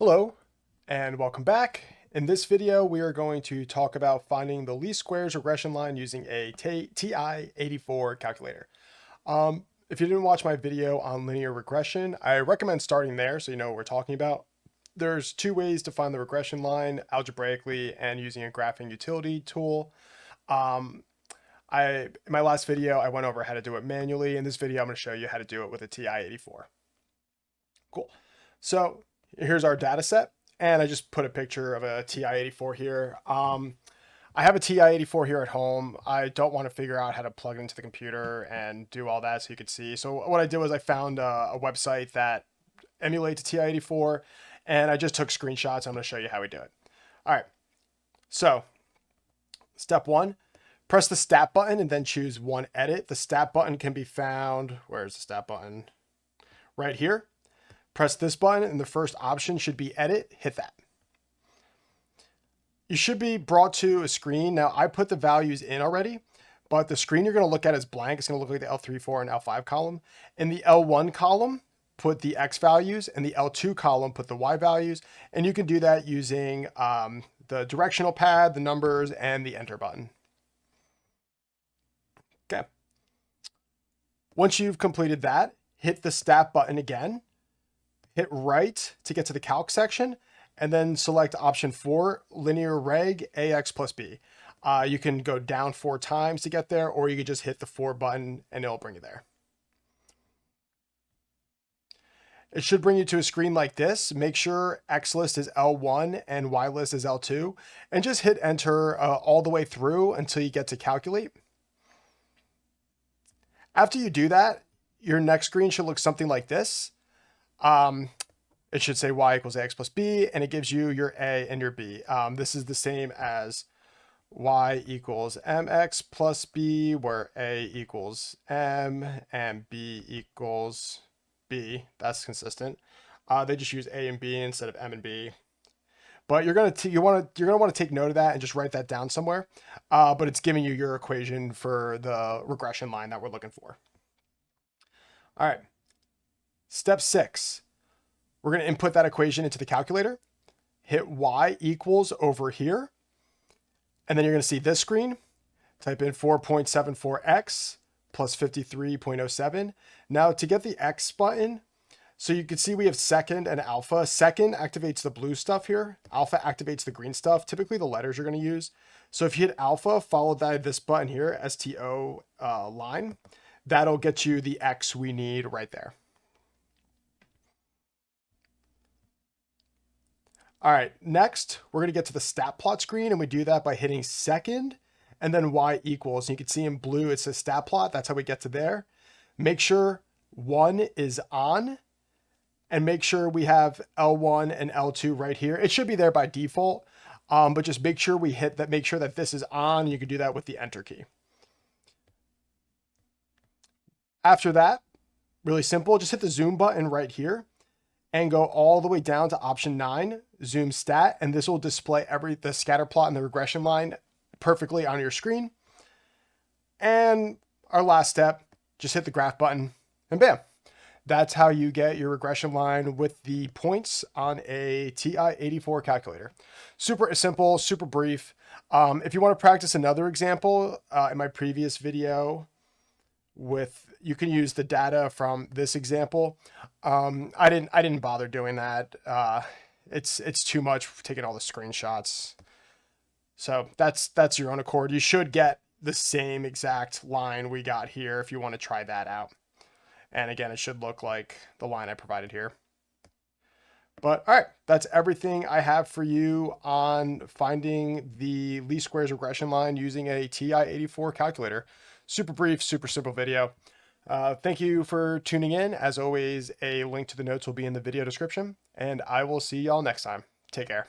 Hello and welcome back. In this video, we are going to talk about finding the least squares regression line using a TI-84 calculator. If you didn't watch my video on linear regression, I recommend starting there so you know what we're talking about. There's two ways to find the regression line, algebraically and using a graphing utility tool. In my last video, I went over how to do it manually. In this video, I'm going to show you how to do it with a TI-84. Cool. So here's our data set, and I just put a picture of a TI-84 here. I have a TI-84 here at home. I don't want to figure out how to plug it into the computer and do all that so you could see. So what I did was I found a website that emulates a TI-84, and I just took screenshots. I'm going to show you how we do it. All right. So step one, press the stat button and then choose one edit. The stat button can be found, where's the stat button? Right here. Press this button and the first option should be edit. Hit that. You should be brought to a screen. Now I put the values in already, but the screen you're going to look at is blank. It's going to look like the L3, 4, and L5 column. In the L1 column, put the X values, and the L2 column, put the Y values. And you can do that using the directional pad, the numbers, and the enter button. Okay. Once you've completed that, hit the stat button again. Hit right to get to the calc section, and then select option 4, linear reg AX plus B. You can go down 4 times to get there, or you could just hit the 4 button and it'll bring you there. It should bring you to a screen like this. Make sure X list is L1 and Y list is L2, and just hit enter all the way through until you get to calculate. After you do that, your next screen should look something like this. It should say y equals ax plus b, and it gives you your a and your b. This is the same as y equals mx plus b, where a equals m and b equals b. That's consistent. They just use a and b instead of m and b. But you're gonna want to take note of that and just write that down somewhere. But it's giving you your equation for the regression line that we're looking for. All right. Step 6, we're going to input that equation into the calculator, hit y equals over here, and then you're going to see this screen. Type in 4.74x plus 53.07. Now to get the x button, so you can see we have second and alpha. Second activates the blue stuff here. Alpha activates the green stuff, typically the letters you're going to use. So if you hit alpha followed by this button here, STO line, that'll get you the x we need right there. All right, next, we're going to get to the stat plot screen, and we do that by hitting second and then y equals. And you can see in blue, it says stat plot. That's how we get to there. Make sure 1 is on, and make sure we have L1 and L2 right here. It should be there by default, but just make sure we hit that. Make sure that this is on. You can do that with the enter key. After that, really simple, just hit the zoom button right here and go all the way down to option 9, zoom stat, and this will display the scatter plot and the regression line perfectly on your screen. And our last step, just hit the graph button and bam. That's how you get your regression line with the points on a TI-84 calculator. Super simple, super brief. If you want to practice another example, in my previous video, you can use the data from this example. I didn't bother doing that. It's too much taking all the screenshots. So that's your own accord. You should get the same exact line we got here if you want to try that out. And again, it should look like the line I provided here. But all right, that's everything I have for you on finding the least squares regression line using a TI-84 calculator. Super brief, super simple video. Thank you for tuning in. As always, a link to the notes will be in the video description, and I will see y'all next time. Take care.